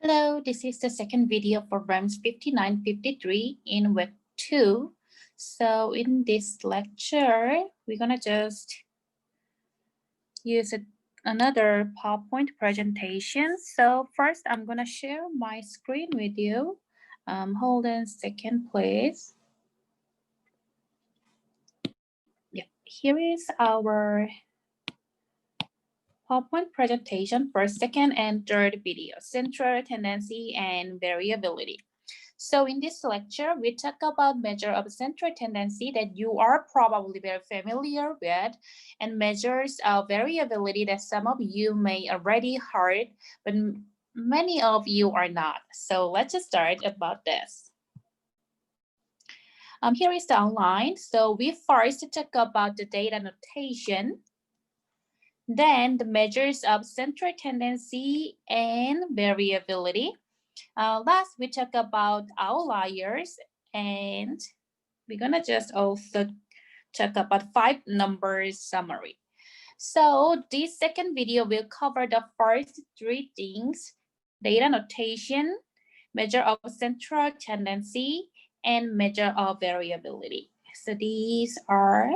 Hello, this is the second video for REMS 5953 in week 2. So in this lecture, we're gonna just use another PowerPoint presentation. So first, I'm gonna share my screen with you. Hold on a second, please. Yeah, here is our PowerPoint presentation for second and third video, central tendency and variability. So in this lecture, we talk about measure of central tendency that you are probably very familiar with, and measures of variability that some of you may already heard, but many of you are not. So let's just start about this. Here is the outline. So we first talk about the data notation, then the measures of central tendency and variability. Last, we talk about outliers, and we're gonna just also talk about 5 numbers summary. So this second video will cover the first 3 things: data notation, measure of central tendency, and measure of variability. So these are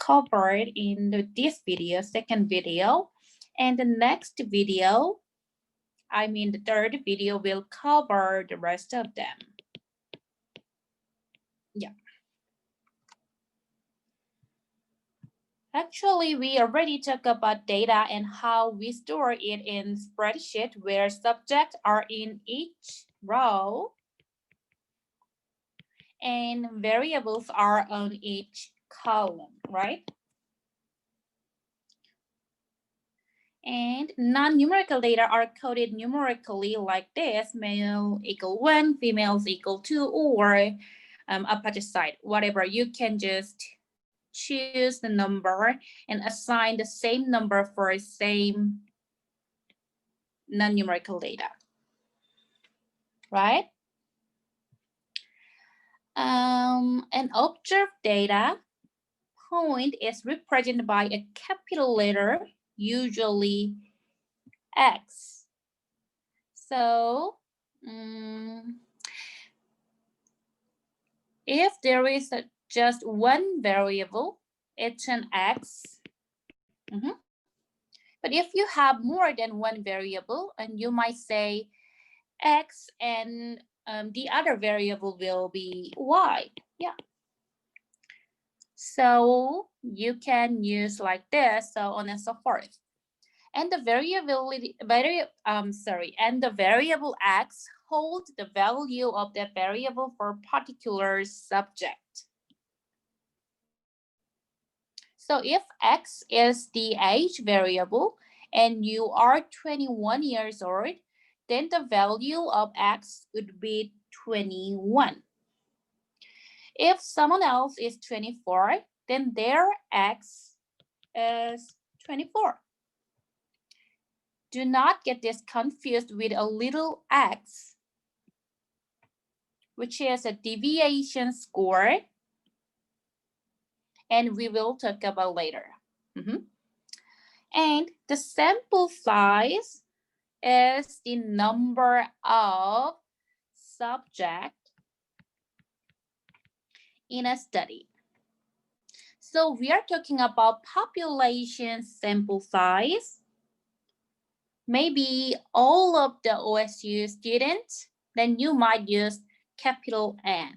covered in this video, second video, and the next video, the third video, will cover the rest of them. Yeah. Actually, we already talked about data and how we store it in spreadsheet where subjects are in each row and variables are on each column, right? And non-numerical data are coded numerically like this: male equal 1, females equal 2, or opposite side, whatever. You can just choose the number and assign the same number for same non-numerical data, right? An observed data point is represented by a capital letter, usually X. So if there is just one variable, it's an X. But if you have more than one variable, and you might say X and the other variable will be Y. Yeah. So you can use like this, so on and so forth. And the and the variable X holds the value of that variable for particular subject. So if X is the age variable and you are 21 years old, then the value of X would be 21. If someone else is 24, then their X is 24. Do not get this confused with a little x, which is a deviation score, and we will talk about later. And the sample size is the number of subjects in a study. So we are talking about population sample size. Maybe all of the OSU students, then you might use capital N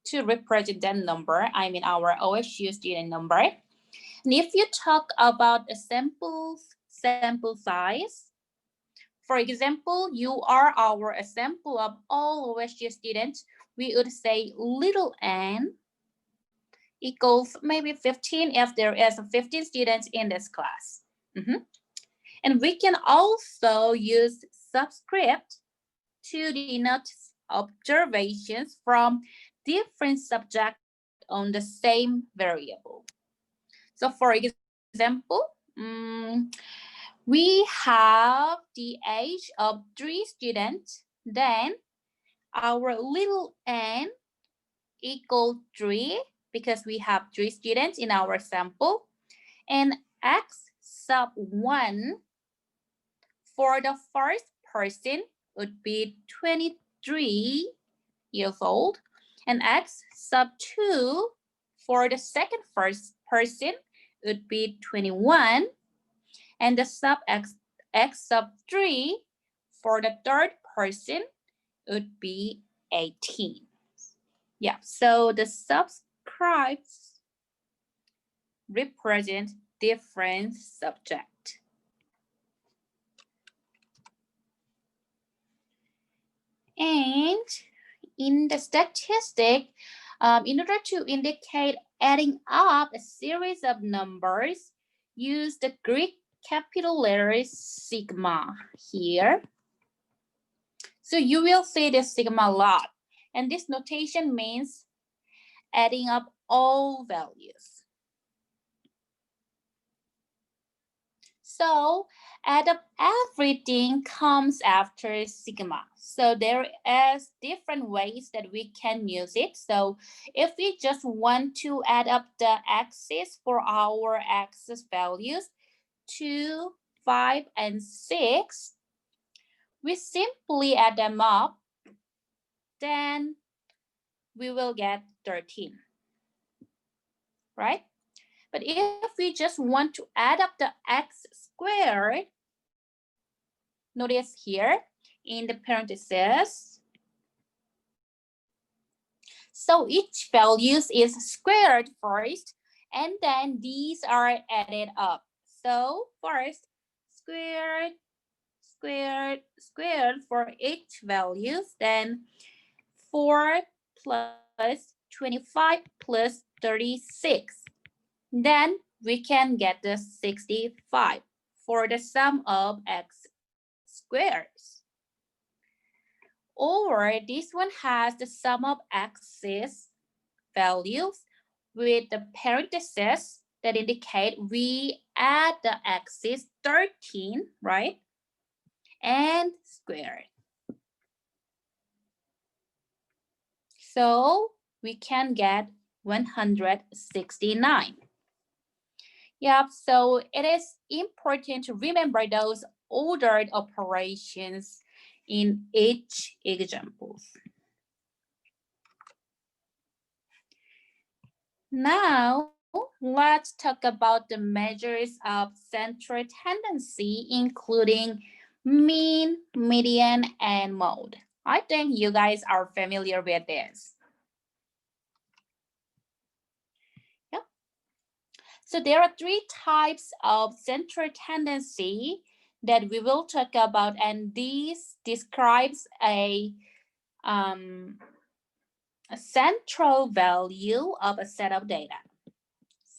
to represent that number, our OSU student number. And if you talk about a sample size, for example, you are a sample of all OSU students, we would say little n equals maybe 15 if there is 15 students in this class. And we can also use subscript to denote observations from different subjects on the same variable. So for example, we have the age of 3 students, then our little n equals 3 because we have 3 students in our sample, and x sub 1 for the first person would be 23 years old, and X sub 2 for the second first person would be 21, and the sub X sub 3 for the third person would be 18. Yeah, so the subscribes represent different subject. And in the statistic, in order to indicate adding up a series of numbers, use the Greek capital letters sigma here. So you will see the sigma a lot. And this notation means adding up all values. So add up everything comes after sigma. So there is different ways that we can use it. So if we just want to add up the x's for our x's values, 2, 5, and 6, we simply add them up, then we will get 13, right? But if we just want to add up the x squared, notice here in the parentheses, so each values is squared first, and then these are added up. So first, squared, squared, squared for each values, then 4 plus 25 plus 36. Then we can get the 65 for the sum of x squares. Or this one has the sum of x's values with the parentheses that indicate we add the x's 13, right? And squared. So we can get 169. Yep, so it is important to remember those ordered operations in each example. Now, let's talk about the measures of central tendency, including mean, median, and mode. I think you guys are familiar with this. Yeah. So there are 3 types of central tendency that we will talk about, and this describes a central value of a set of data.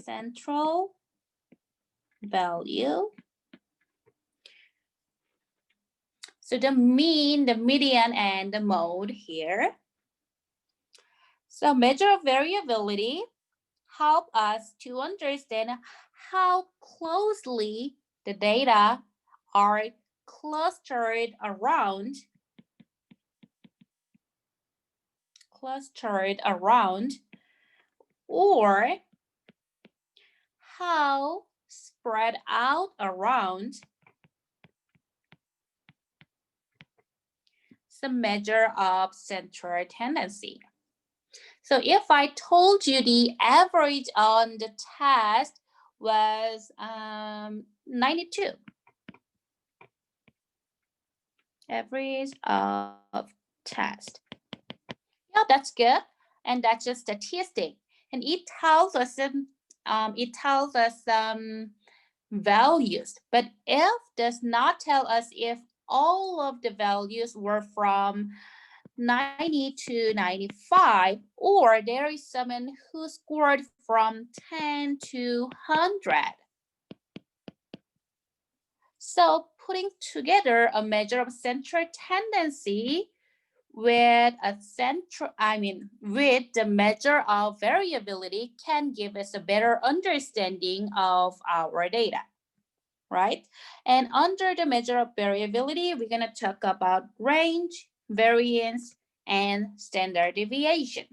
Central value. So the mean, the median, and the mode here. So measure of variability help us to understand how closely the data are clustered around or how spread out around some measure of central tendency. So if I told you the average on the test was 92. Average of test. Yeah, that's good. And that's just statistic. And it tells us values. But if does not tell us if all of the values were from 90 to 95, or there is someone who scored from 10 to 100. So putting together a measure of central tendency with with the measure of variability can give us a better understanding of our data, right? And under the measure of variability, we're gonna talk about range, variance, and standard deviation.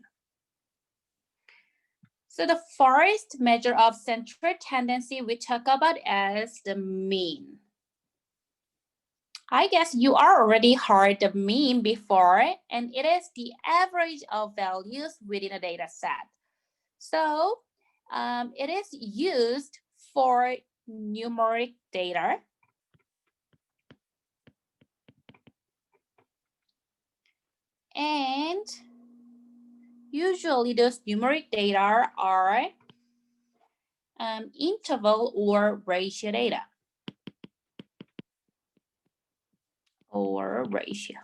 So the first measure of central tendency we talk about is the mean. I guess you are already heard the mean before, and it is the average of values within a data set. So it is used for numeric data. And usually those numeric data are interval or ratio data. Or ratio.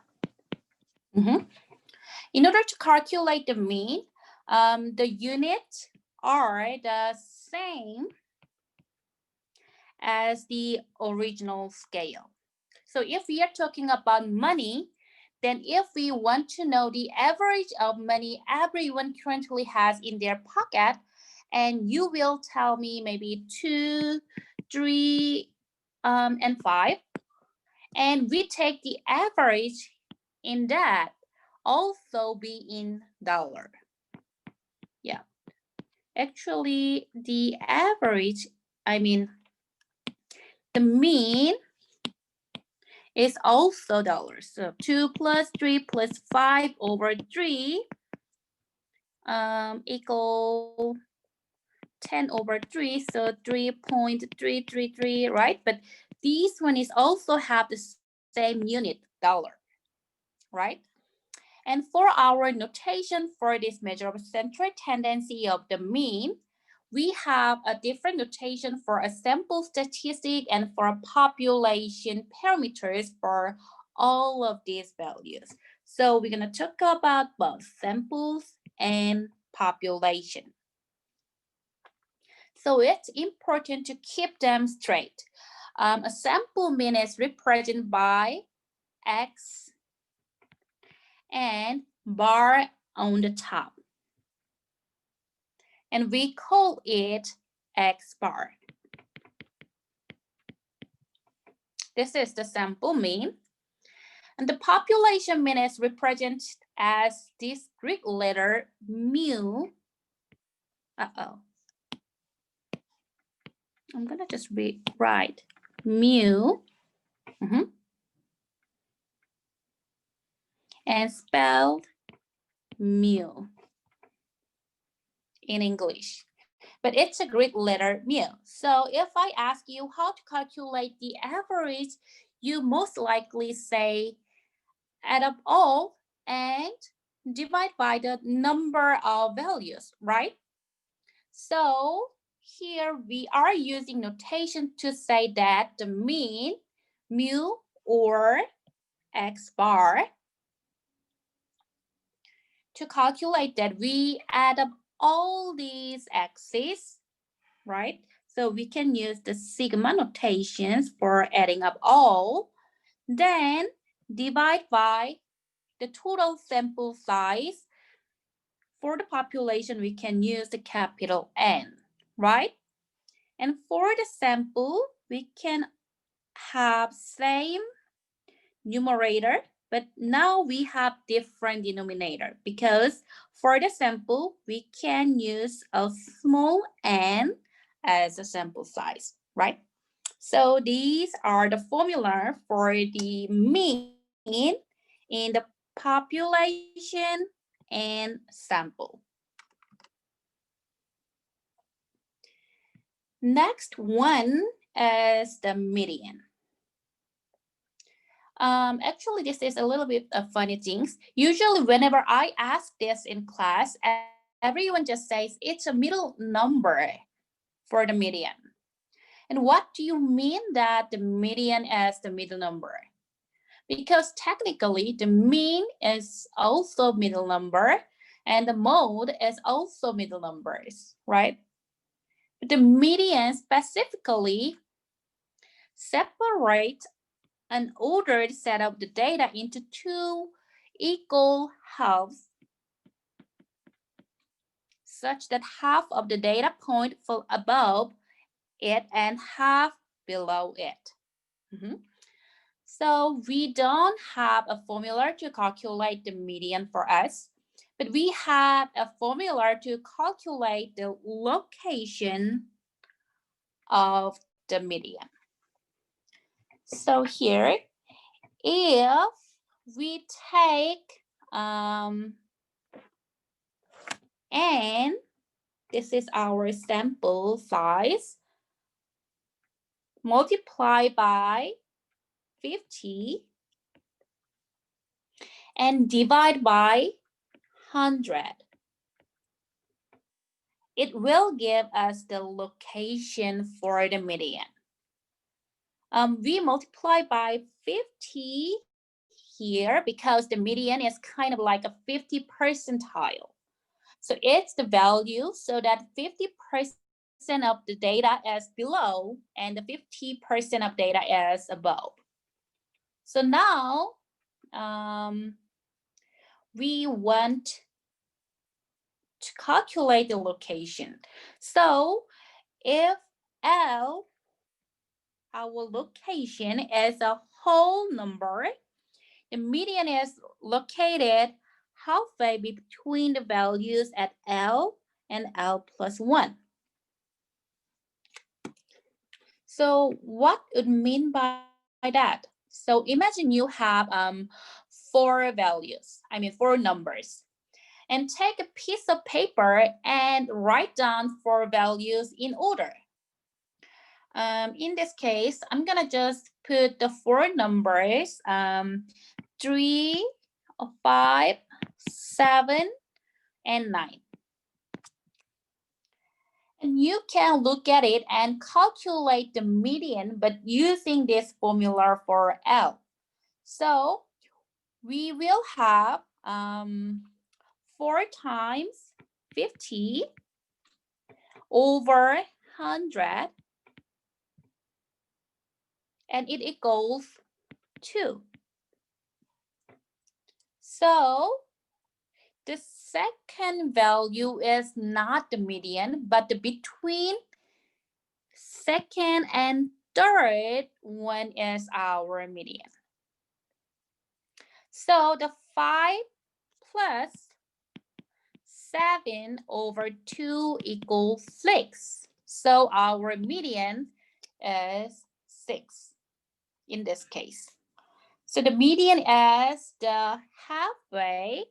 In order to calculate the mean, the units are the same as the original scale. So if we are talking about money, then if we want to know the average of money everyone currently has in their pocket, and you will tell me maybe 2, 3, and 5, and we take the average in that, also be in dollar. Yeah, actually the average, the mean is also dollars. So 2 plus 3 plus 5 over 3 equal 10 over 3, so 3.333, right? But this one is also have the same unit, dollar, right? And for our notation for this measure of central tendency of the mean, we have a different notation for a sample statistic and for population parameters for all of these values. So we're going to talk about both samples and population. So it's important to keep them straight. A sample mean is represented by X and bar on the top. And we call it X bar. This is the sample mean. And the population mean is represented as this Greek letter mu. I'm gonna just write mu. And spelled mu in English. But it's a Greek letter mu. So if I ask you how to calculate the average, you most likely say add up all and divide by the number of values, right? So here we are using notation to say that the mean, mu or X bar, to calculate that we add up all these x's, right? So we can use the sigma notations for adding up all, then divide by the total sample size. For the population, we can use the capital N, right? And for the sample, we can have same numerator, but now we have different denominator because for the sample, we can use a small n as a sample size, right? So these are the formula for the mean in the population and sample. Next one is the median. Actually, this is a little bit of funny things. Usually, whenever I ask this in class, everyone just says it's a middle number for the median. And what do you mean that the median is the middle number? Because technically, the mean is also middle number, and the mode is also middle numbers, right? But the median specifically separates an ordered set of the data into two equal halves, such that half of the data point fall above it and half below it. So we don't have a formula to calculate the median for us, but we have a formula to calculate the location of the median. So here, If we take n, this is our sample size, multiply by 50 and divide by 100. It will give us the location for the median. We multiply by 50 here because the median is kind of like a 50 percentile. So it's the value so that 50% of the data is below and the 50% of data is above. So now we want to calculate the location. So if L, our location, is a whole number, the median is located halfway between the values at L and L plus 1. So what would mean by that? So imagine you have four numbers. And take a piece of paper and write down four values in order. In this case, I'm gonna just put the four numbers, 3, 5, 7, and 9. And you can look at it and calculate the median, but using this formula for L. So we will have 4 times 50 over 100, and it equals 2. So the second value is not the median, but the between second and third one is our median. So the 5 plus 7 over 2 equals 6. So our median is 6 in this case. So the median is the halfway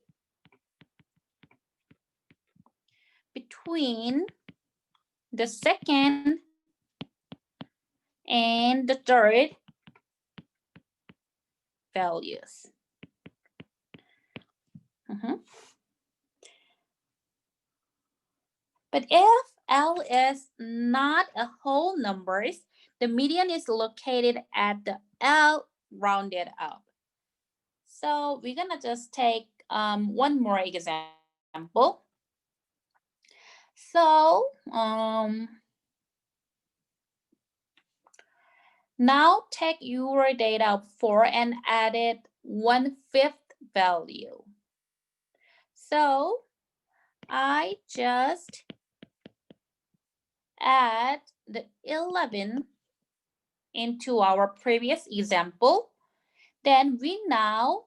between the second and the third values. But if L is not a whole numbers, the median is located at the L rounded up. So we're gonna just take one more example. So now take your data of 4 and add it 1/5 value. So I just add the 11 into our previous example. Then we now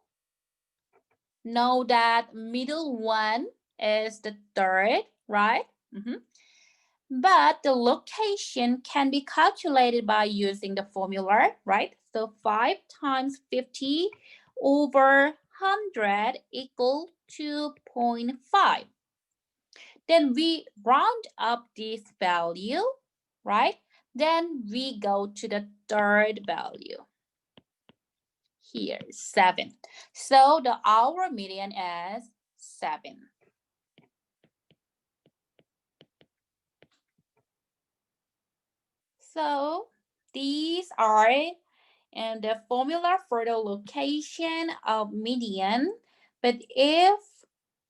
know that middle one is the third, right? But the location can be calculated by using the formula, right? So 5 times 50 over 100 equals 2.5. Then we round up this value, right? Then we go to the third value. Here, 7. So our median is 7. So these are the formula for the location of median. But if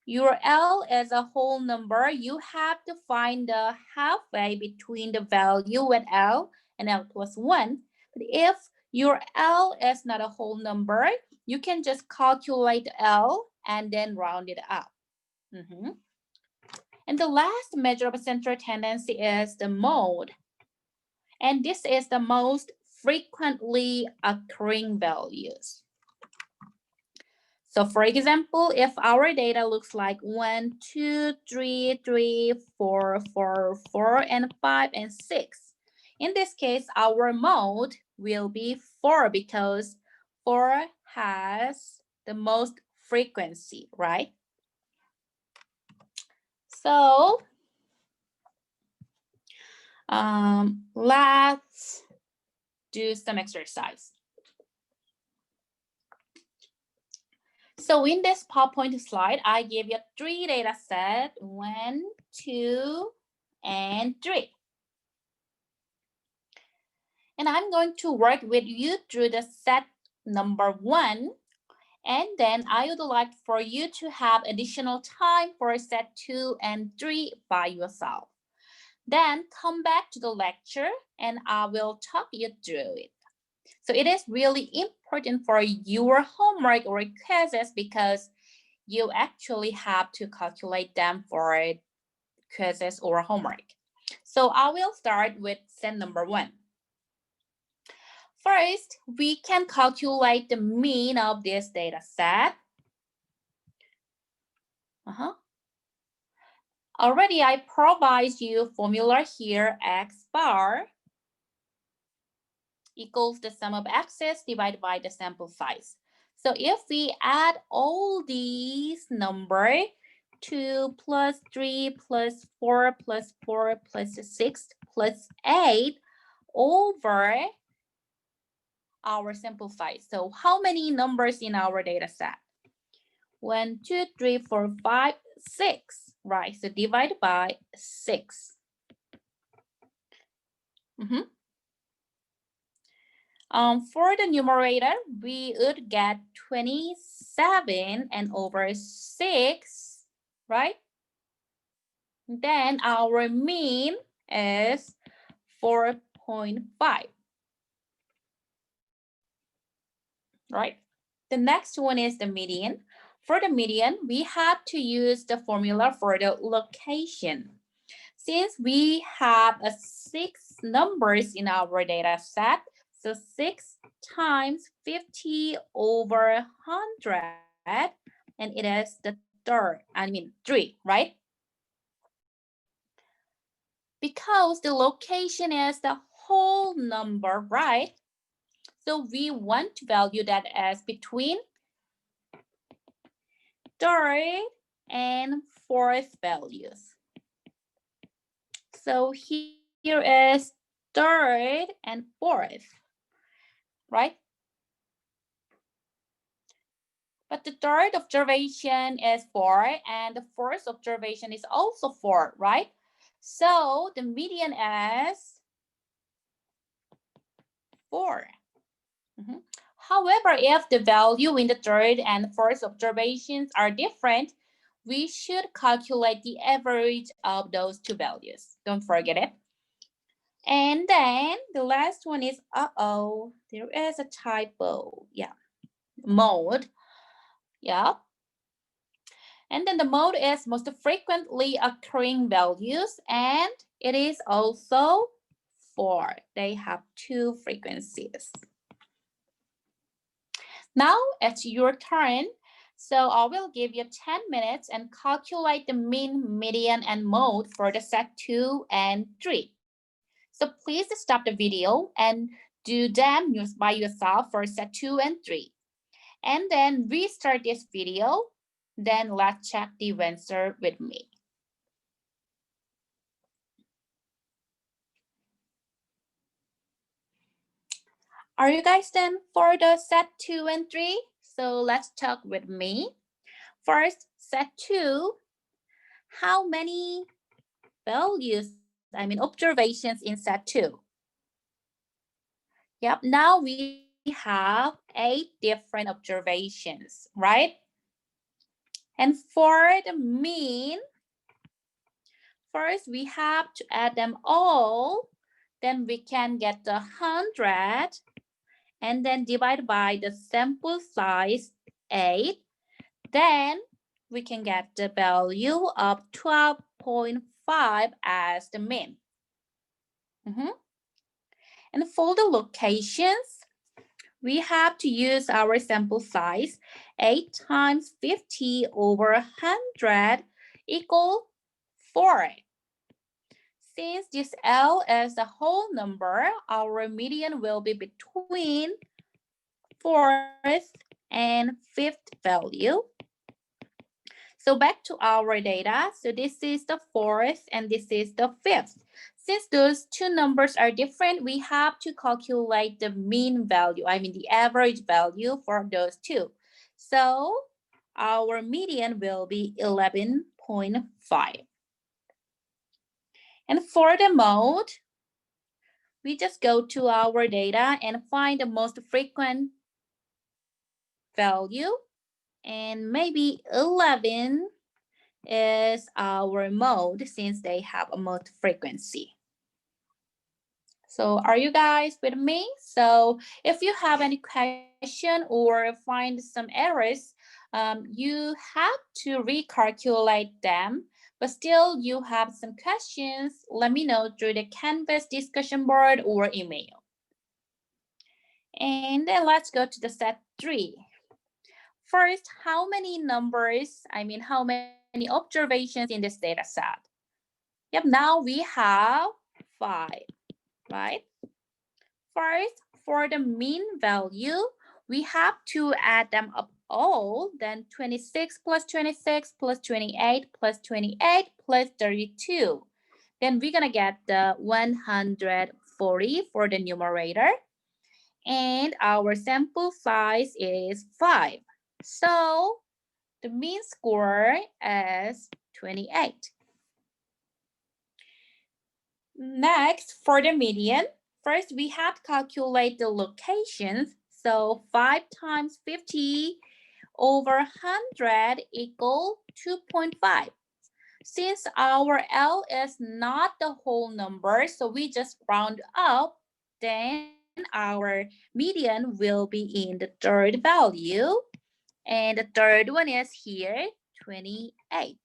your L is a whole number, you have to find the halfway between the value at L and L plus 1. But if your L is not a whole number, you can just calculate L and then round it up. And the last measure of central tendency is the mode. And this is the most frequently occurring values. So for example, if our data looks like 1, 2, 3, 3, 4, 4, 4, and 5, and 6, in this case, our mode will be 4 because 4 has the most frequency, right? So let's do some exercise. So in this PowerPoint slide, I gave you 3 data sets, 1, 2, and 3. And I'm going to work with you through the set number 1. And then I would like for you to have additional time for set 2 and 3 by yourself. Then come back to the lecture and I will talk you through it. So it is really important for your homework or quizzes because you actually have to calculate them for quizzes or homework. So I will start with set number 1. First, we can calculate the mean of this data set. Already I provide you formula here, x bar equals the sum of x's divided by the sample size. So if we add all these numbers, 2 plus 3 plus 4 plus 4 plus 6 plus 8 over our sample size. So how many numbers in our data set? 1, 2, 3, 4, 5, 6, right? So divide by 6. For the numerator, we would get 27 and over 6, right? Then our mean is 4.5, right? The next one is the median. For the median, we have to use the formula for the location. Since we have 6 numbers in our data set, so 6 times 50 over 100, and it is the 3, right? Because the location is the whole number, right? So we want to value that as between third and fourth values. So here is third and fourth, right? But the third observation is 4 and the fourth observation is also 4, right? So the median is 4. However, if the value in the third and fourth observations are different, we should calculate the average of those 2 values. Don't forget it. And then the last one is, there is a typo. Yeah, mode. Yeah. And then the mode is most frequently occurring values, and it is also 4. They have 2 frequencies. Now it's your turn. So I will give you 10 minutes and calculate the mean, median, and mode for the set 2 and 3. So please stop the video and do them by yourself for set 2 and 3. And then restart this video. Then let's check the answer with me. Are you guys done for the set 2 and 3? So let's talk with me. First, set 2. How many values, observations in set 2? Yep, now we have 8 different observations, right? And for the mean, first we have to add them all. Then we can get the 100 and then divide by the sample size 8. Then we can get the value of 12.5 as the mean. And for the locations, we have to use our sample size. 8 times 50 over 100 equal 4. Since this L is the whole number, our median will be between 4th and fifth value. So back to our data. So this is the fourth and this is the fifth. Since those two numbers are different, we have to calculate the mean value, the average value for those two. So our median will be 11.5. And for the mode, we just go to our data and find the most frequent value, and maybe 11 is our mode since they have a mode frequency. So are you guys with me? So if you have any question or find some errors, you have to recalculate them, but still you have some questions, let me know through the Canvas discussion board or email. And then let's go to the set 3. First, how many numbers, how many observations in this data set? Yep, now we have 5, right? First, for the mean value, we have to add them up all, then 26 plus 26 plus 28 plus 28 plus 32. Then we're gonna get the 140 for the numerator. And our sample size is 5. So the mean score is 28. Next, for the median, first we have to calculate the locations. So 5 times 50 over 100 equal 2.5. Since our L is not the whole number, so we just round up, then our median will be in the third value. And the third one is here, 28.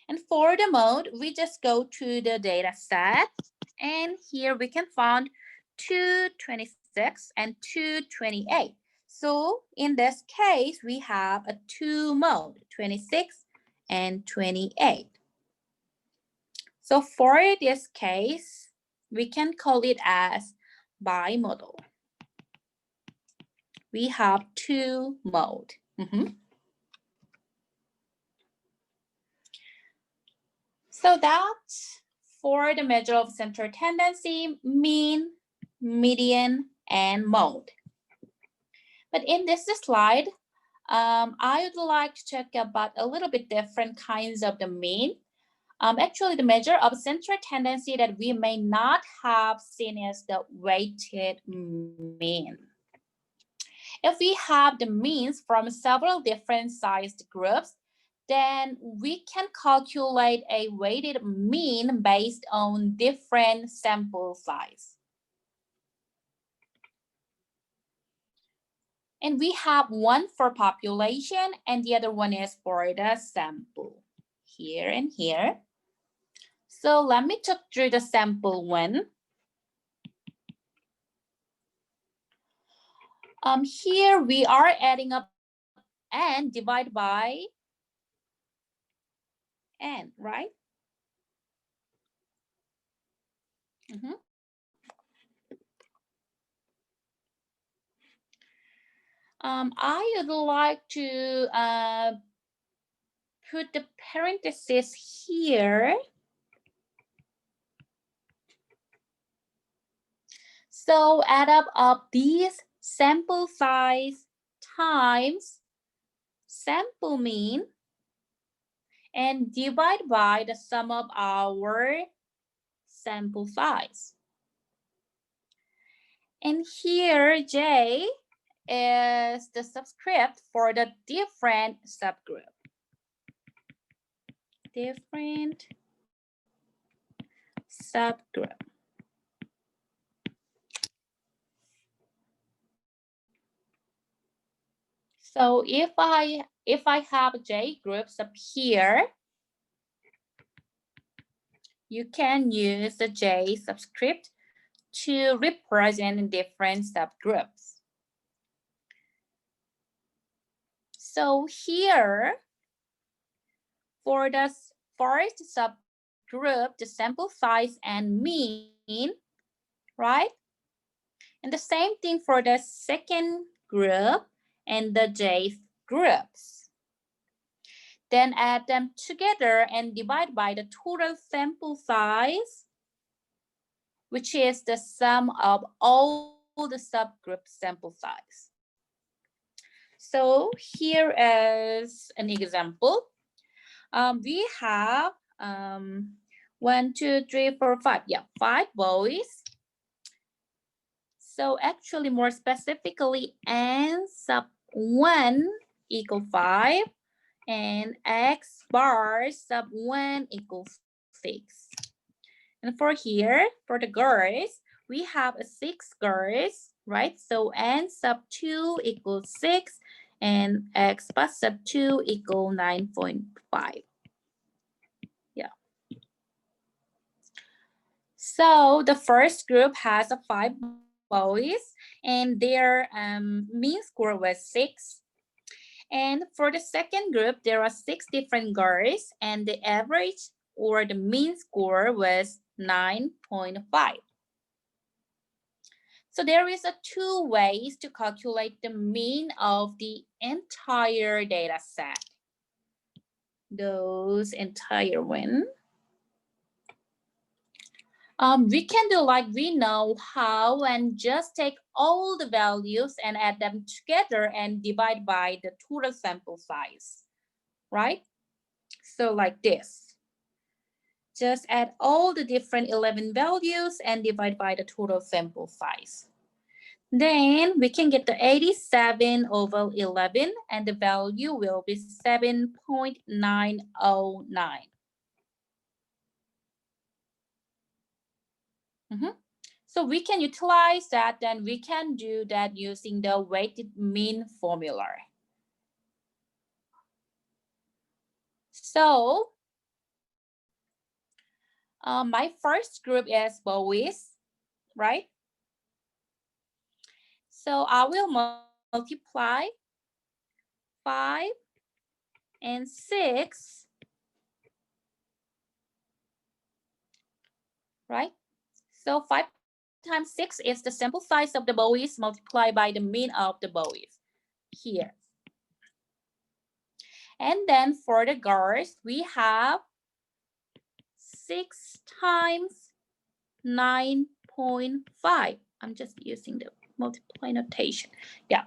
And for the mode, we just go to the data set. And here we can find 226 and 228. So in this case, we have a 2 mode, 26 and 28. So for this case, we can call it as bimodal. We have 2 mode. So that's for the measure of central tendency, mean, median, and mode. But in this slide, I would like to talk about a little bit different kinds of the mean. Actually, the measure of central tendency that we may not have seen is the weighted mean. If we have the means from several different sized groups, then we can calculate a weighted mean based on different sample size. And we have one for population and the other one is for the sample, here and here. So let me talk through the sample one. Here we are adding up n divided by n, right? I would like to put the parenthesis here. So add up these sample size times sample mean and divide by the sum of our sample size. And here J is the subscript for the different subgroup. Different subgroup. So if I have J groups up here, you can use the J subscript to represent different subgroups. So here, for the first subgroup, the sample size and mean, right? And the same thing for the second group and the J groups. Then add them together and divide by the total sample size, which is the sum of all the subgroup sample size. So here is an example. We have 1, 2, 3, 4, 5. Yeah, 5 boys. So actually, more specifically, n sub 1 equal 5 and x bar sub 1 equals 6. And for here, for the girls, we have a 6 girls, right? So n sub 2 equals 6 and x bar sub 2 equal 9.5. Yeah. So the first group has a 5 boys and their mean score was 6. And for the second group, there are 6 different girls and the average or the mean score was 9.5. So there is a 2 ways to calculate the mean of the entire data set. Those entire one. We can do like we know how and just take all the values and add them together and divide by the total sample size, right? So like this. Just add all the different 11 values and divide by the total sample size. Then we can get the 87 over 11 and the value will be 7.909. So we can utilize that, then we can do that using the weighted mean formula. So my first group is boys, right? So I will multiply 5 and 6, right? So 5 times 6 is the sample size of the boys multiplied by the mean of the boys here. And then for the girls, we have 6 times 9.5. I'm just using the multiply notation. Yeah.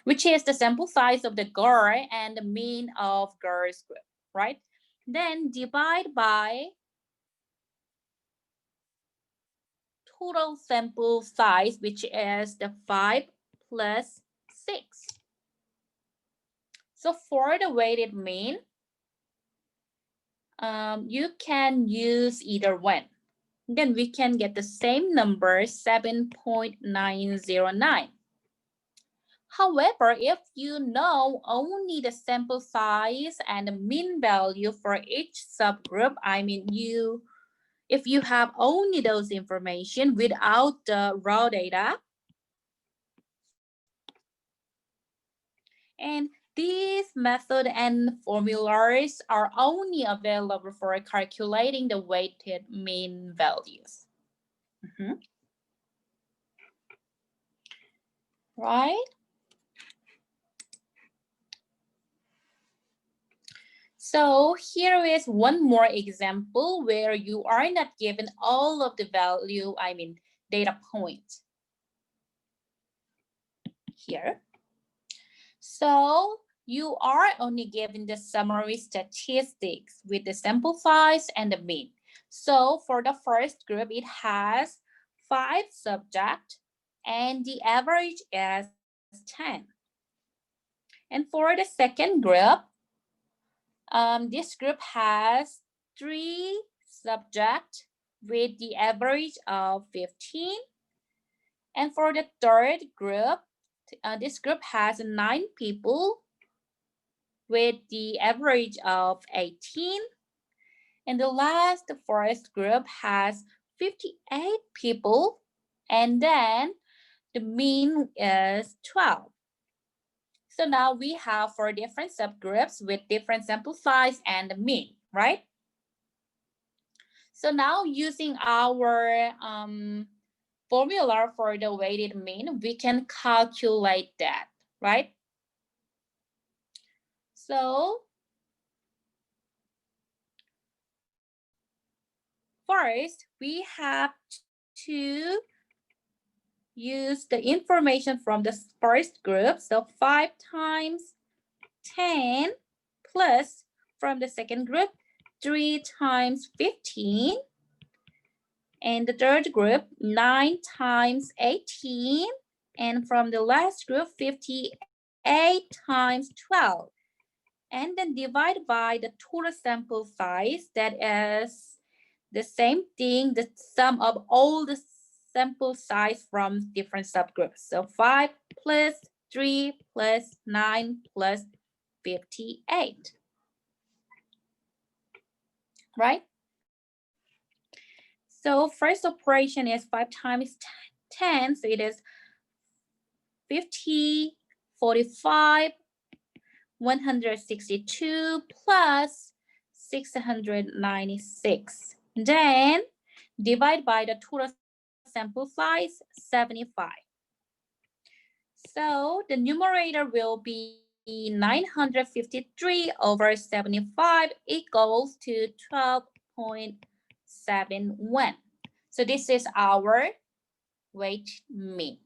Which is the sample size of the girl and the mean of girls group, right? Then divide by total sample size, which is the 5 plus 6. So for the weighted mean, you can use either one. Then we can get the same number, 7.909. However, if you know only the sample size and the mean value for each subgroup, if you have only those information without the raw data, and these method and formulas are only available for calculating the weighted mean values. Right? So here is one more example where you are not given all of the data points. Here. So you are only given the summary statistics with the sample size and the mean. So for the first group, it has 5 subjects and the average is 10. And for the second group, this group has 3 subjects with the average of 15. And for the third group, this group has 9 people with the average of 18. And the last fourth group has 58 people, and then the mean is 12. So now we have 4 different subgroups with different sample size and the mean, right? So now using our formula for the weighted mean, we can calculate that, right? So first, we have to use the information from the first group. So 5 times 10 plus from the second group, 3 times 15. And the third group, 9 times 18. And from the last group, 58 times 12. And then divide by the total sample size, that is the same thing, the sum of all the sample size from different subgroups. So 5 plus 3 plus 9 plus 58, right? So first operation is 5 times 10, so it is 50, 45, 162 plus 696. Then divide by the total sample size, 75. So the numerator will be 953 over 75 equals to 12.71. So this is our weight mean.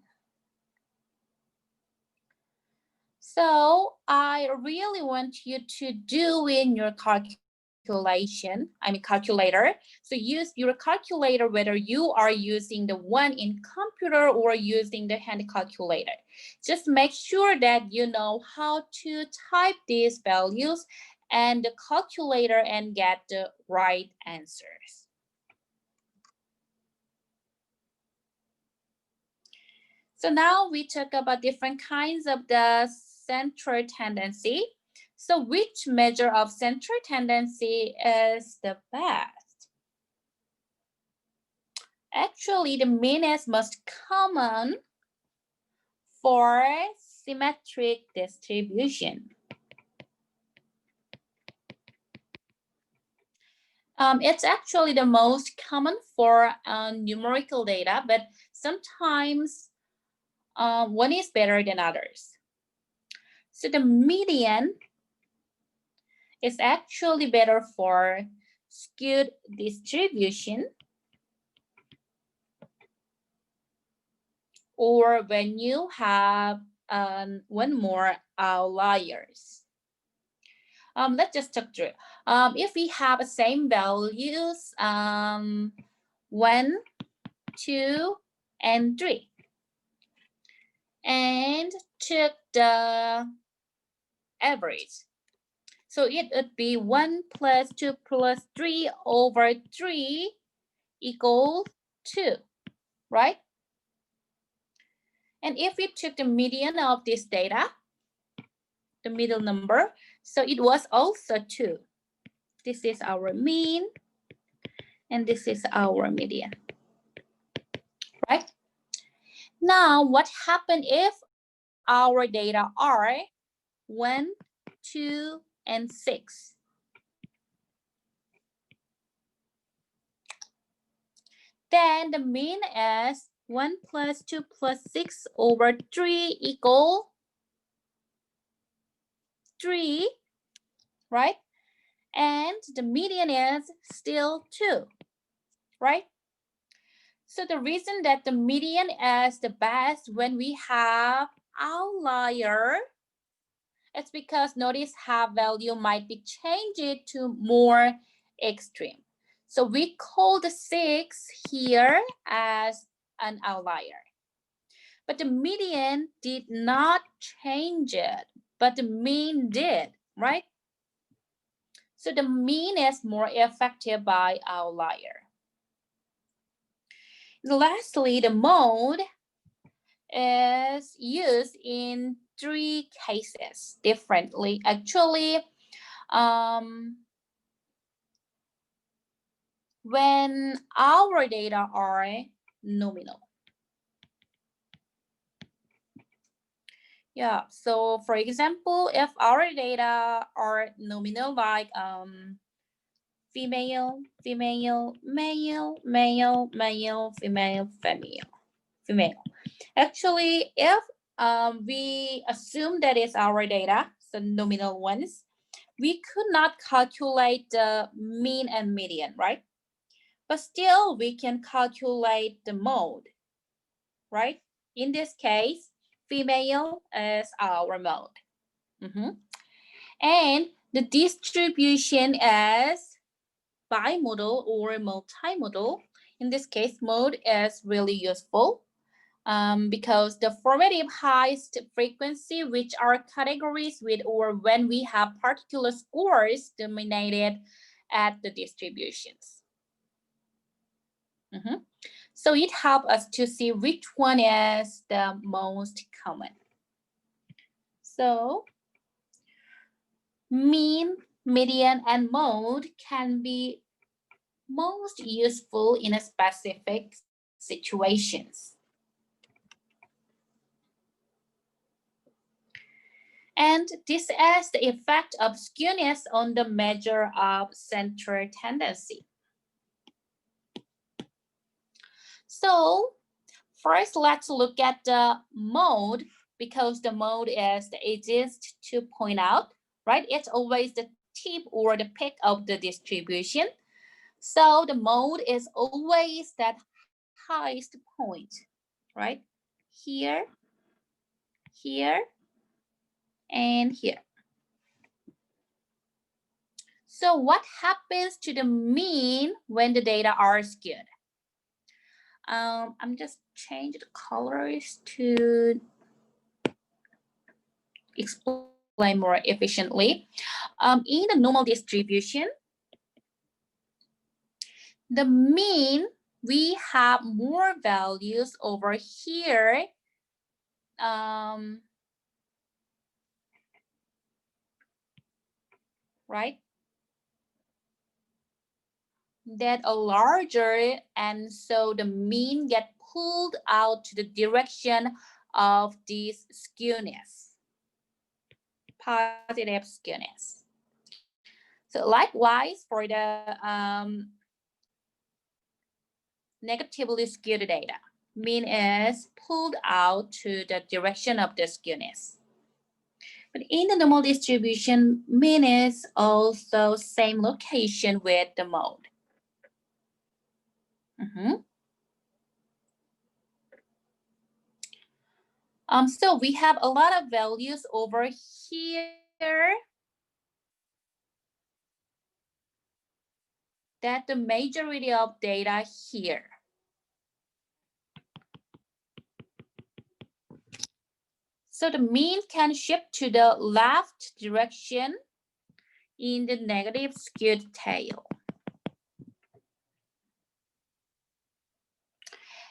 So I really want you to do in your calculator. So use your calculator whether you are using the one in computer or using the hand calculator. Just make sure that you know how to type these values and the calculator and get the right answers. So now we talk about different kinds of the central tendency. So which measure of central tendency is the best? Actually, the mean is most common for symmetric distribution. It's actually the most common for numerical data, but sometimes one is better than others. So the median is actually better for skewed distribution or when you have one more outliers. Let's just talk through. If we have the same values, 1, 2, and 3, and took the average. So it would be 1 plus 2 plus 3 over 3 equals 2, right? And if we took the median of this data, the middle number, so it was also 2. This is our mean, and this is our median, right? Now, what happens if our data are 1, 2, and 6? Then the mean is 1 plus 2 plus 6 over 3 equal 3, right? And the median is still 2, right? So the reason that the median is the best when we have outlier, it's because notice how value might be changed to more extreme. So we call the 6 here as an outlier. But the median did not change it, but the mean did, right? So the mean is more effective by outlier. Lastly, the mode is used in 3 cases differently. Actually, when our data are nominal. Yeah, so for example, if our data are nominal like female, female, male, male, male, female, female. female. Actually, if we assume that is our data, the nominal ones, we could not calculate the mean and median, right? But still, we can calculate the mode, right? In this case, female is our mode. And the distribution is bimodal or multimodal. In this case, mode is really useful because the formative highest frequency, which are categories with or when we have particular scores dominated at the distributions. So it helps us to see which one is the most common. So mean, median, and mode can be most useful in a specific situations. And this is the effect of skewness on the measure of central tendency. So first, let's look at the mode because the mode is the easiest to point out, right? It's always the tip or the peak of the distribution. So the mode is always that highest point, right? Here, here, and here. So what happens to the mean when the data are skewed? I'm just changing the colors to explain more efficiently. In the normal distribution, the mean, we have more values over here. Right? That are larger, and so the mean get pulled out to the direction of this skewness, positive skewness. So likewise for the negatively skewed data, mean is pulled out to the direction of the skewness. But in the normal distribution, mean is also same location with the mode. So we have a lot of values over here that the majority of data here. So the mean can shift to the left direction in the negative skewed tail.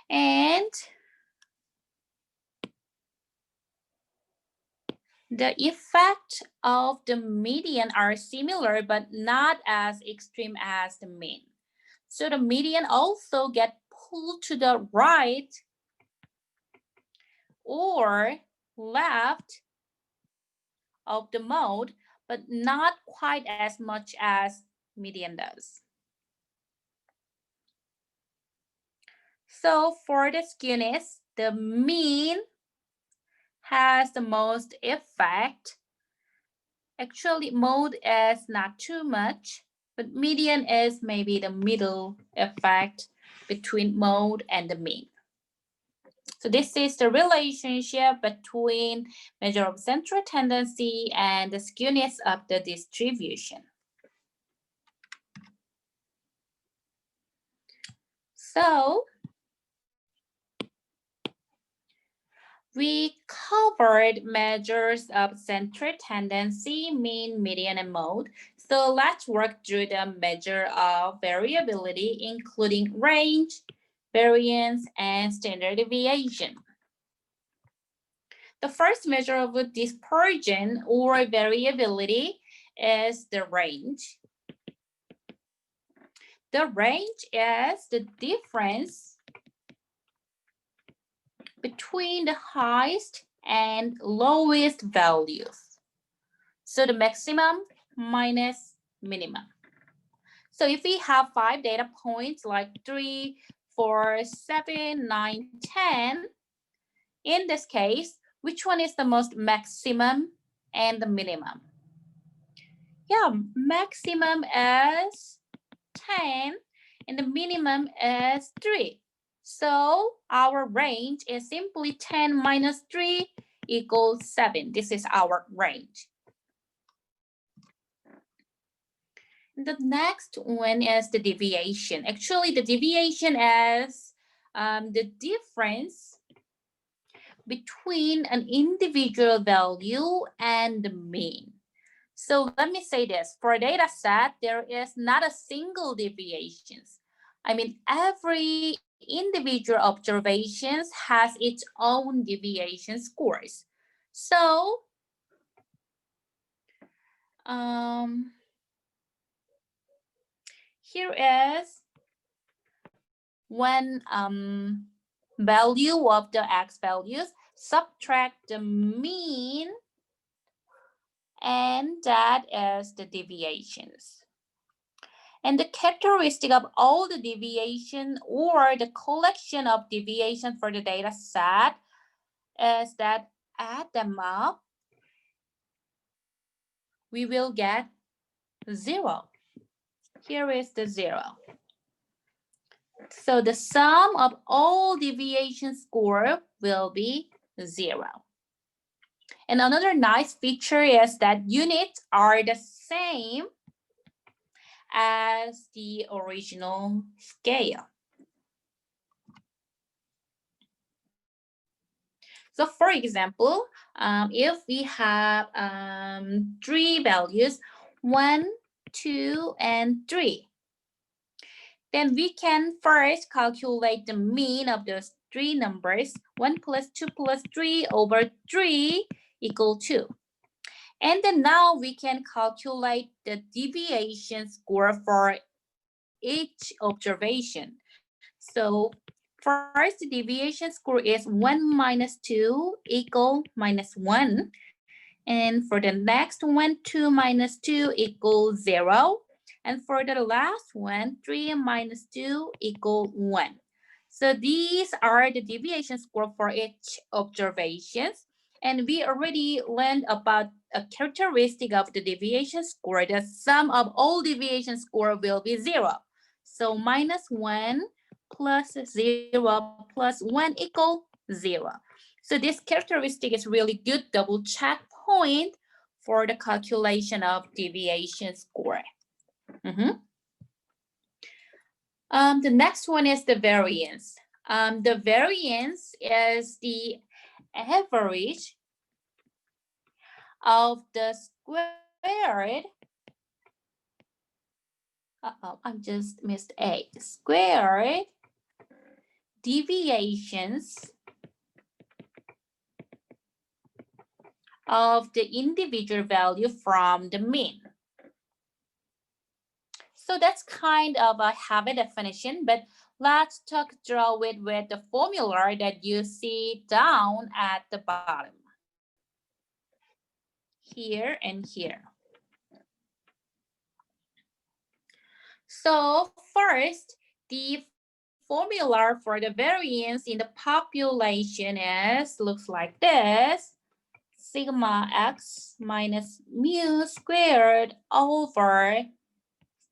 And the effect of the median are similar, but not as extreme as the mean. So the median also get pulled to the right or left of the mode, but not quite as much as median does. So for the skewness, the mean has the most effect. Actually, mode is not too much, but median is maybe the middle effect between mode and the mean. So this is the relationship between measure of central tendency and the skewness of the distribution. So we covered measures of central tendency, mean, median, and mode. So let's work through the measure of variability, including range, variance, and standard deviation. The first measure of dispersion or variability is the range. The range is the difference between the highest and lowest values. So the maximum minus minimum. So if we have 5 data points like 3, for 7, 9, 10. In this case, which one is the most maximum and the minimum? Yeah, maximum is 10 and the minimum is 3. So our range is simply 10 minus 3 equals 7. This is our range. The next one is the deviation. Actually, the deviation is the difference between an individual value and the mean. So let me say this, for a data set, there is not a single deviations. I mean, every individual observations has its own deviation scores. So, here is when value of the x values, subtract the mean, and that is the deviations. And the characteristic of all the deviation or the collection of deviation for the data set is that add them up, we will get 0. Here is the 0. So the sum of all deviation score will be 0. And another nice feature is that units are the same as the original scale. So for example, if we have 3 values, 1, 2, and 3, then we can first calculate the mean of those 3 numbers. 1 plus 2 plus 3 over 3 equal 2. And then now we can calculate the deviation score for each observation. So first, the deviation score is 1 minus 2 equal minus 1. And for the next one, 2 minus 2 equals 0. And for the last one, 3 minus 2 equal 1. So these are the deviation score for each observations. And we already learned about a characteristic of the deviation score. The sum of all deviation score will be 0. So minus 1 plus 0 plus 1 equal 0. So this characteristic is really good double check point for the calculation of deviation score. The next one is the variance. The variance is the average of the squared, I just missed A, squared deviations of the individual value from the mean. So that's kind of a have a definition, but let's talk through it with the formula that you see down at the bottom. Here and here. So first, the formula for the variance in the population looks like this. Sigma x minus mu squared over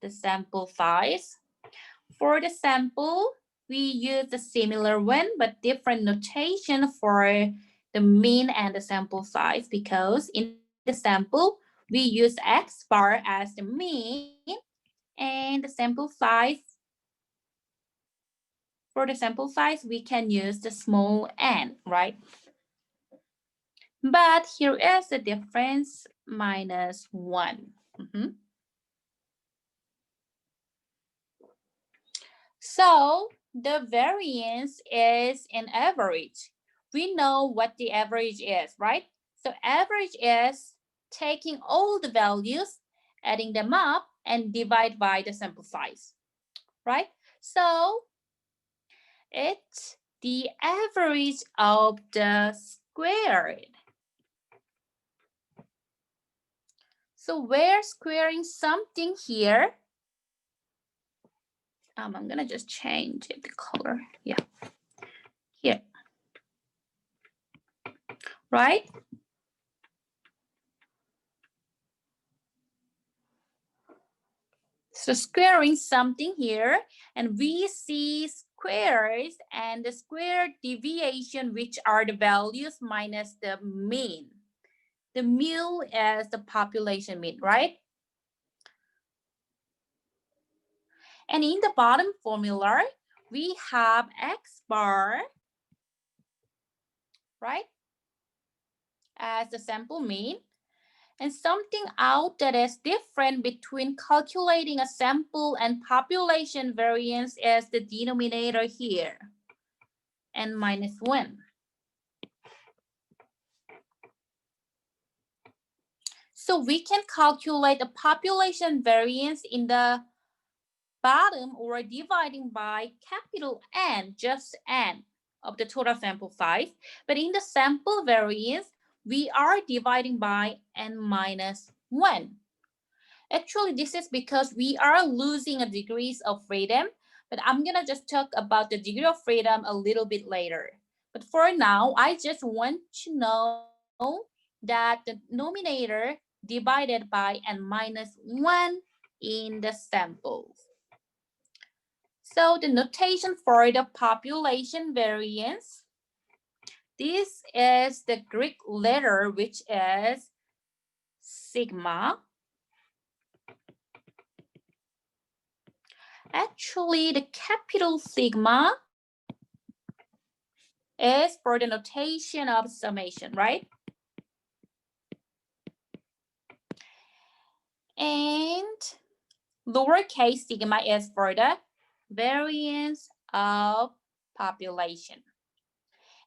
the sample size. For the sample, we use a similar one but different notation for the mean and the sample size, because in the sample, we use x bar as the mean and the sample size. For the sample size, we can use the small n, right? But here is the difference, minus 1. So the variance is an average. We know what the average is, right? So average is taking all the values, adding them up, and divide by the sample size, right? So it's the average of the squared. So we're squaring something here. I'm gonna just change the color. Yeah, here, right? So squaring something here, and we see squares and the square deviation, which are the values minus the mean. The mu is the population mean, right? And in the bottom formula, we have x bar, right, as the sample mean. And something out that is different between calculating a sample and population variance is the denominator here, n minus 1. So we can calculate the population variance in the bottom or dividing by capital N, just N of the total sample size. But in the sample variance, we are dividing by N minus 1. Actually, this is because we are losing a degrees of freedom, but I'm gonna just talk about the degree of freedom a little bit later. But for now, I just want to know that the denominator divided by n minus 1 in the sample. So the notation for the population variance, this is the Greek letter, which is sigma. Actually, the capital sigma is for the notation of summation, right? And lowercase sigma is for the variance of population.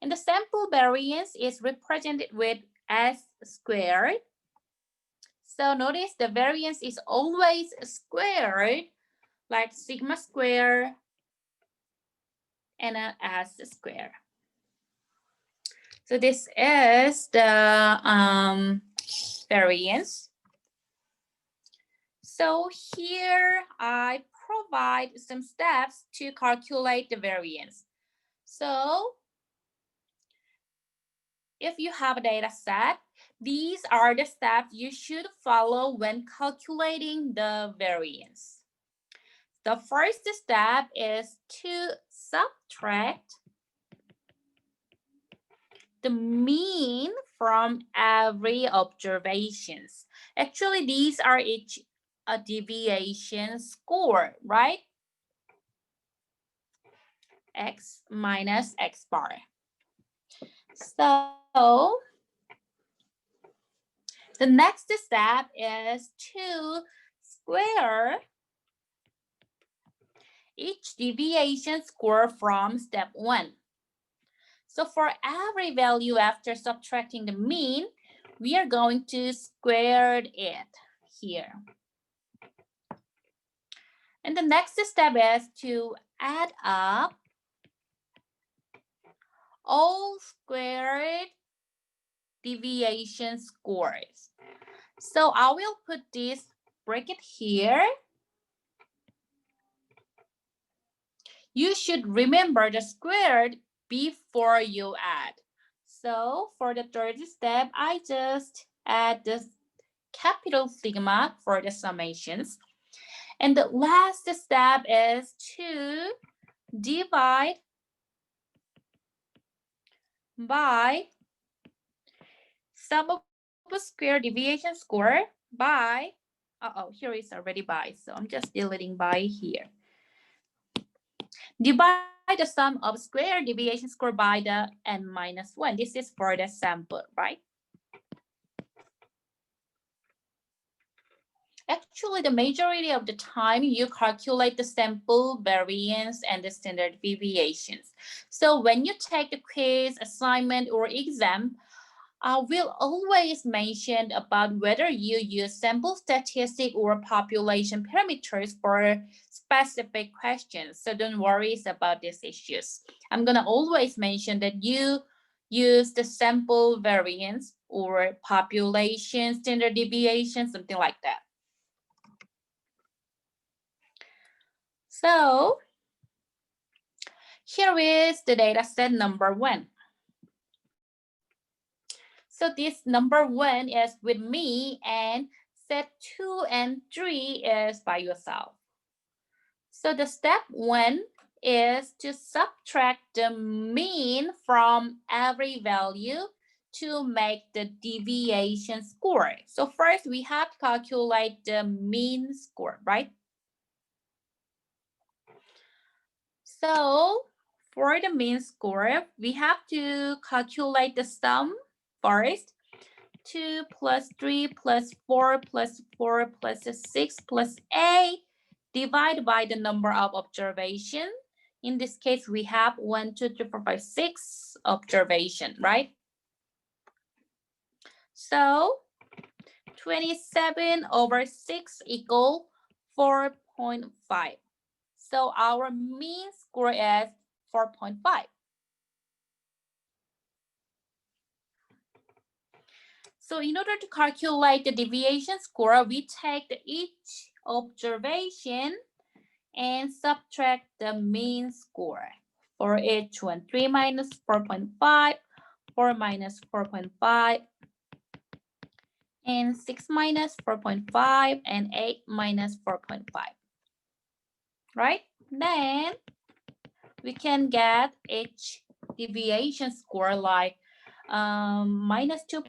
And the sample variance is represented with s squared. So notice the variance is always squared, like sigma square and an s square. So this is the variance. So here I provide some steps to calculate the variance. So if you have a data set, these are the steps you should follow when calculating the variance. The first step is to subtract the mean from every observations. Actually, these are each a deviation score, right? X minus X bar. So the next step is to square each deviation score from step 1. So for every value after subtracting the mean, we are going to square it here. And the next step is to add up all squared deviation scores. So I will put this bracket here. You should remember the squared before you add. So for the third step, I just add the capital sigma for the summations. And the last step is to divide by sum of a square deviation score by, here is already by, so I'm just deleting by here. Divide the sum of square deviation score by the n minus 1. This is for the sample, right? Actually, the majority of the time you calculate the sample variance and the standard deviations. So when you take the quiz, assignment, or exam, I will always mention about whether you use sample statistic or population parameters for specific questions. So don't worry about these issues. I'm gonna always mention that you use the sample variance or population standard deviation, something like that. So here is the data set number 1. So this number 1 is with me, and set 2 and 3 is by yourself. So the step 1 is to subtract the mean from every value to make the deviation score. So first we have to calculate the mean score, right? So for the mean score, we have to calculate the sum first. 2 plus 3 plus 4 plus 4 plus 6 plus 8 divided by the number of observation. In this case, we have 1, 2, 3, 4, 5, 6 observation, right? So 27 over 6 equal 4.5. So our mean score is 4.5. So in order to calculate the deviation score, we take each observation and subtract the mean score. For each one, 3 minus 4.5, 4 minus 4.5, and 6 minus 4.5, and 8 minus 4.5. Right? Then we can get each deviation score like minus 2.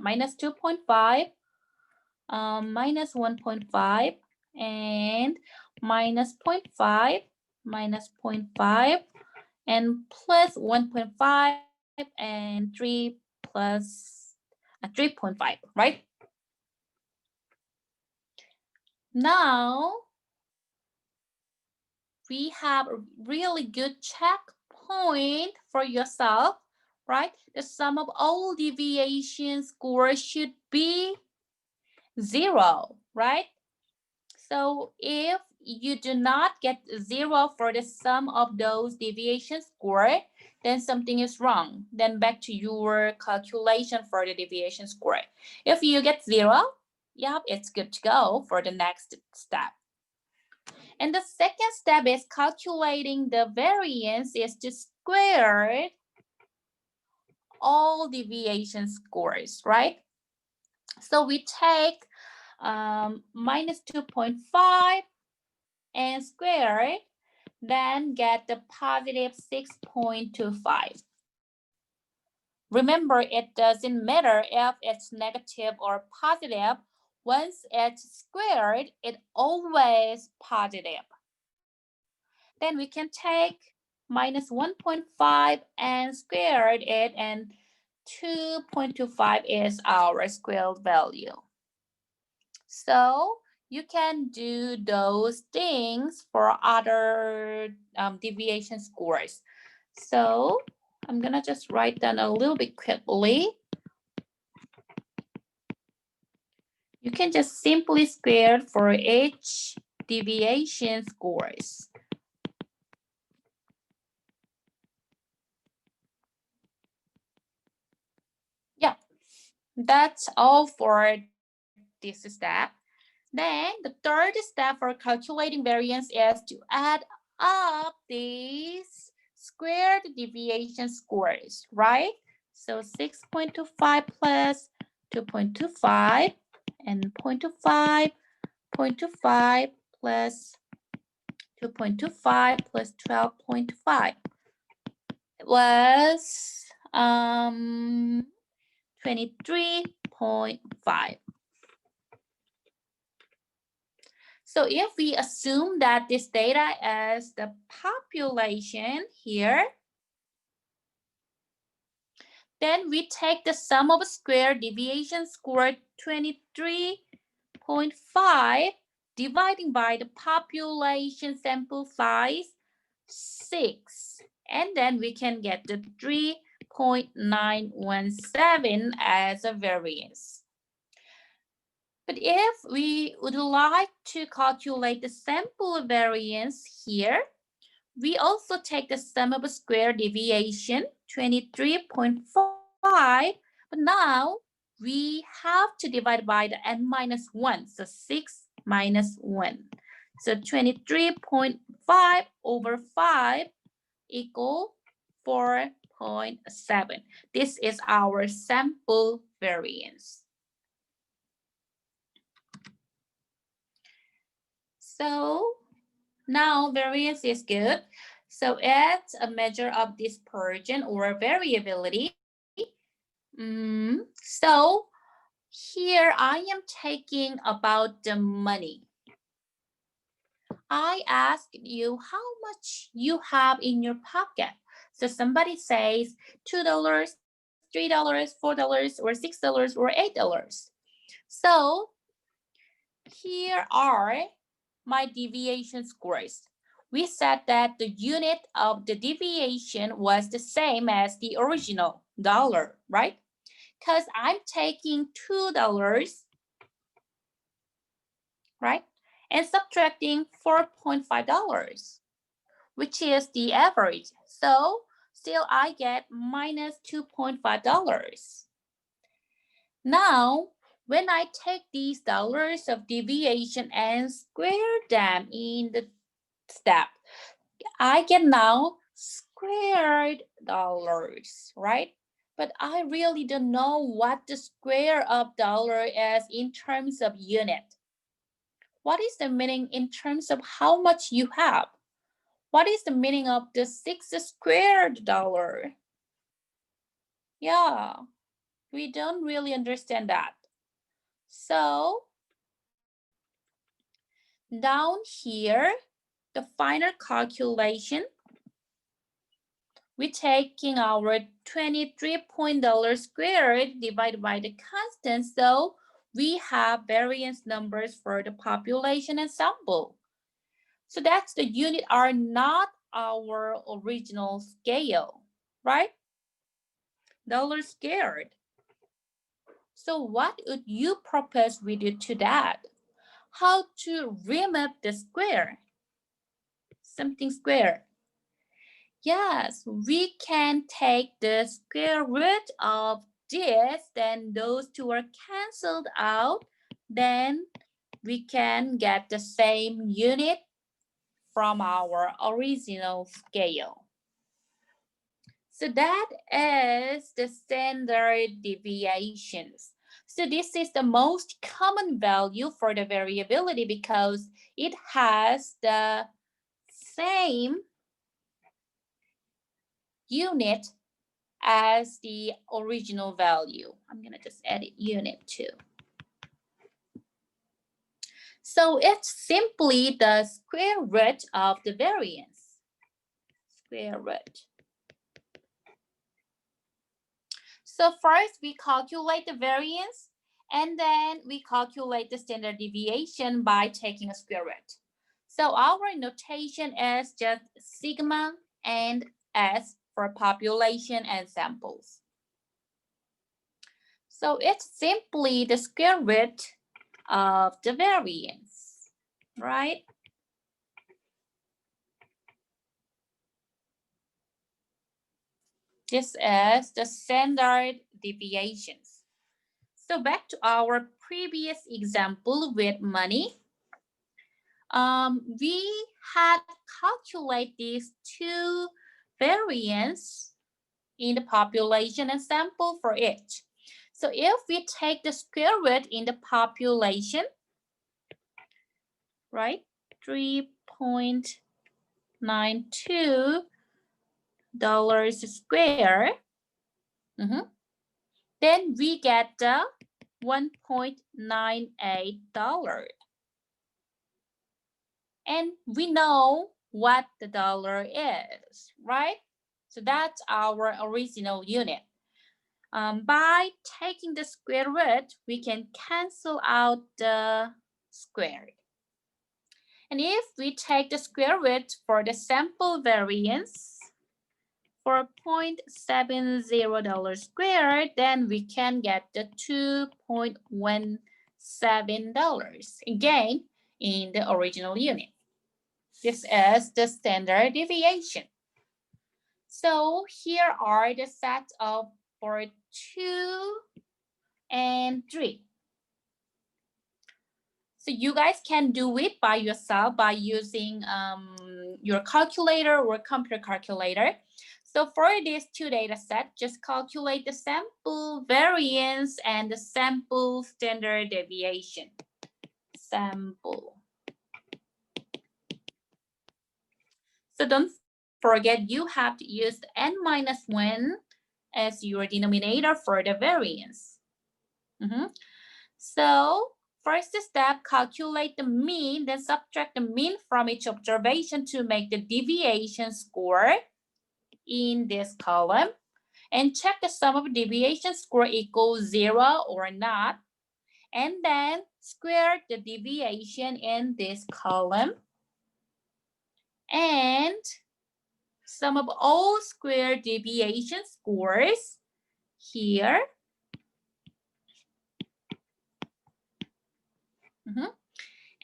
Minus 2.5, minus 1.5, and minus 0.5, minus 0.5, and plus 1.5, and 3 plus 3.5, right? Now, we have a really good checkpoint for yourself, right? The sum of all deviation scores should be 0, right? So if you do not get 0 for the sum of those deviation score, then something is wrong. Then back to your calculation for the deviation score. If you get 0, yep, it's good to go for the next step. And the second step is calculating the variance is to square all deviation scores, right? So we take minus 2.5 and square it, then get the positive 6.25. Remember, it doesn't matter if it's negative or positive. Once it's squared, it's always positive. Then we can take minus 1.5 and square it, and 2.25 is our squared value. So you can do those things for other deviation scores. So I'm gonna just write down a little bit quickly. You can just simply square for each deviation scores. Yeah, that's all for this step. Then the third step for calculating variance is to add up these squared deviation scores, right? So 6.25 plus 2.25 and 0.25, 0.25 plus 2.25 plus 12.5. It was 23.5. So if we assume that this data is the population here, then we take the sum of square deviation score 23.5 dividing by the population sample size 6. And then we can get the 3.917 as a variance. But if we would like to calculate the sample variance here, we also take the sum of a square deviation, 23.5, but now we have to divide by the n minus 1, so 6 minus 1. So 23.5 over 5 equal 4.7. This is our sample variance. So now variance is good. So as a measure of dispersion or variability, so here I am taking about the money. I asked you how much you have in your pocket. So somebody says $2, $3, $4, or $6, or $8. So here are my deviation scores. We said that the unit of the deviation was the same as the original dollar, right? Because I'm taking $2, right? And subtracting $4.5, which is the average. So still I get minus $2.5. Now, when I take these dollars of deviation and square them in the step, I get now squared dollars, right? But I really don't know what the square of dollar is in terms of unit. What is the meaning in terms of how much you have? What is the meaning of the 6 squared dollar? Yeah, we don't really understand that. So down here, the final calculation, we're taking our $23 squared divided by the constant. So we have variance numbers for the population and sample. So that's the unit are not our original scale, right? Dollar squared. So what would you propose we do to that? How to remap the square? Something square. Yes, we can take the square root of this, then those two are canceled out, then we can get the same unit from our original scale. So that is the standard deviations. So this is the most common value for the variability because it has the same unit as the original value. I'm gonna just edit unit too. So it's simply the square root of the variance. Square root. So first we calculate the variance and then we calculate the standard deviation by taking a square root. So our notation is just sigma and S for population and samples. So it's simply the square root of the variance, right? This is the standard deviations. So back to our previous example with money. We had calculated these two variance in the population and sample for each. So if we take the square root in the population, right, 3.92 dollars square, then we get the $1.98. And we know what the dollar is, right? So that's our original unit. By taking the square root, we can cancel out the squared. And if we take the square root for the sample variance for $0.70 squared, then we can get the $2.17 again in the original unit. This is the standard deviation. So here are the sets of for 2 and 3. So you guys can do it by yourself by using your calculator or computer calculator. So for these two data sets, just calculate the sample variance and the sample standard deviation. Sample. So don't forget you have to use n-1 as your denominator for the variance. So first step, calculate the mean, then subtract the mean from each observation to make the deviation score in this column. And check the sum of deviation score equals 0 or not. And then square the deviation in this column. And sum of all square deviation scores here.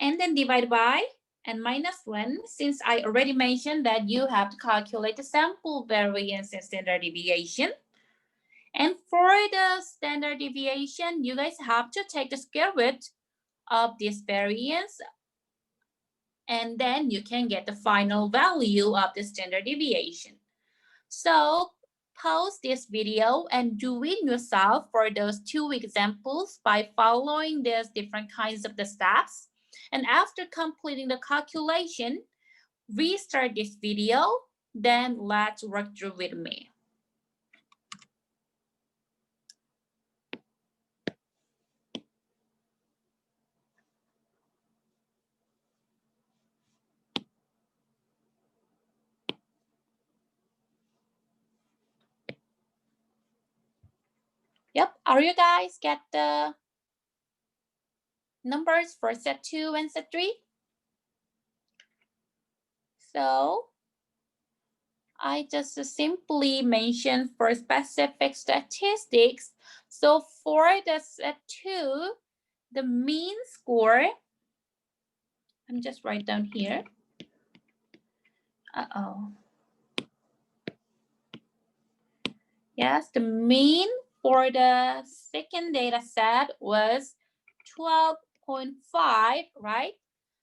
And then divide by n-1, since I already mentioned that you have to calculate the sample variance and standard deviation. And for the standard deviation, you guys have to take the square root of this variance, and then you can get the final value of the standard deviation. So pause this video and do it yourself for those two examples by following these different kinds of the steps. And after completing the calculation, restart this video, then let's work through with me. Yep, are you guys get the numbers for set 2 and set 3? So I just simply mentioned for specific statistics. So for the set 2, the mean score, I'm just write down here. Yes, the mean for the second data set was 12.5, right?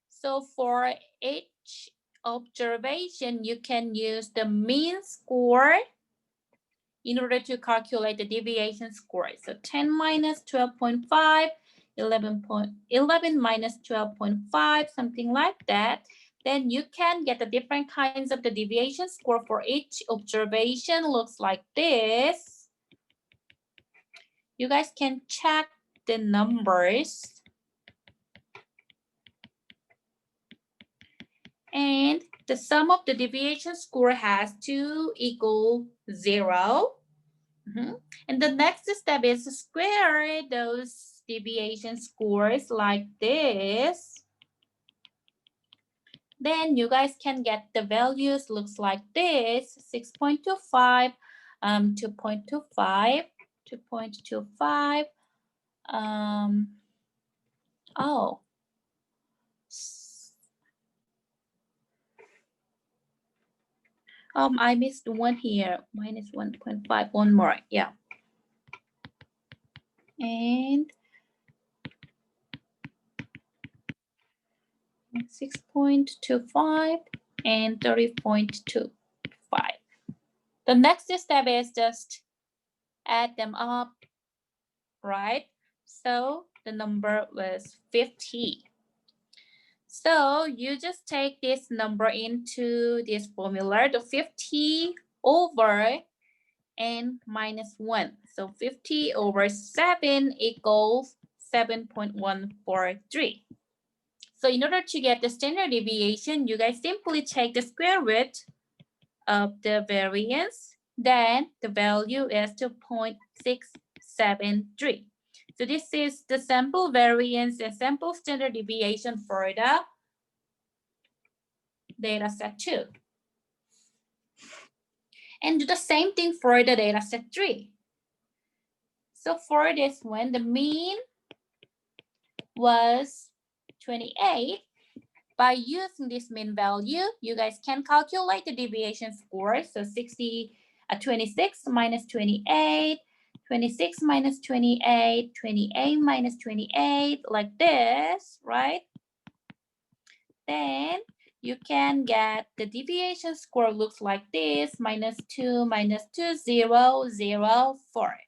So for each observation, you can use the mean score in order to calculate the deviation score. So 10 minus 12.5, 11 minus 12.5, something like that. Then you can get the different kinds of the deviation score for each observation. Looks like this. You guys can check the numbers. And the sum of the deviation score has to equal 0. And the next step is to square those deviation scores like this. Then you guys can get the values looks like this: 6.25, 2.25, 2.25. I missed one here, minus 1.5, one more, yeah. And 6.25 and 30.25. The next step is just add them up, right? So the number was 50. So you just take this number into this formula, the 50 over n minus 1. So 50 over 7 equals 7.143. So in order to get the standard deviation, you guys simply take the square root of the variance. Then the value is 2.673. So this is the sample variance and sample standard deviation for the data set 2. And do the same thing for the data set 3. So for this one, the mean was 28. By using this mean value, you guys can calculate the deviation score. So 26 minus 28, 26 minus 28, 28 minus 28, like this, right? then you can get the deviation score looks like this, -2, -2, 0, 0, 4.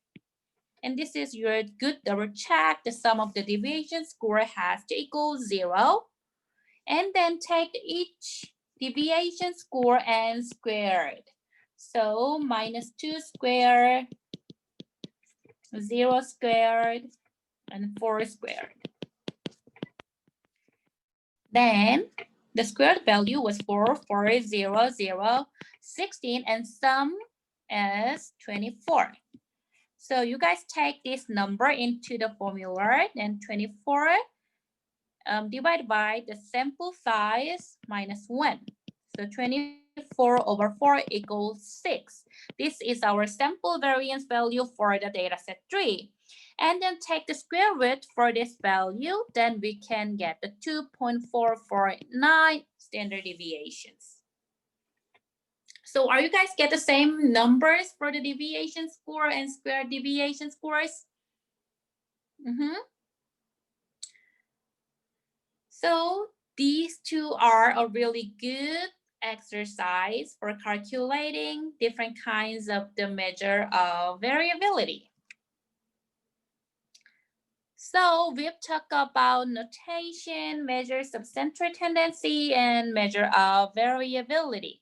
And this is your good double check. The sum of the deviation score has to equal 0. And then take each deviation score and square it. So -2 squared, 0 squared, and 4 squared. Then the squared value was 4, 4, 0, 0, 16, and sum is 24. So you guys take this number into the formula, then 24 divided by the sample size minus 1. So 24 over 4 equals 6. This is our sample variance value for the dataset 3. And then take the square root for this value, then we can get the 2.449 standard deviations. So are you guys get the same numbers for the deviation score and square deviation scores? So these two are a really good exercise for calculating different kinds of the measure of variability. So we've talked about notation, measures of central tendency, and measure of variability.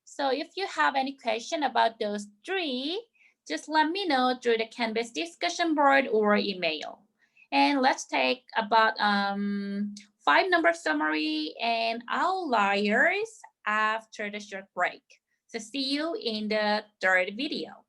So if you have any question about those three, just let me know through the Canvas discussion board or email. And let's take about 5 number summary and outliers after the short break. So see you in the third video.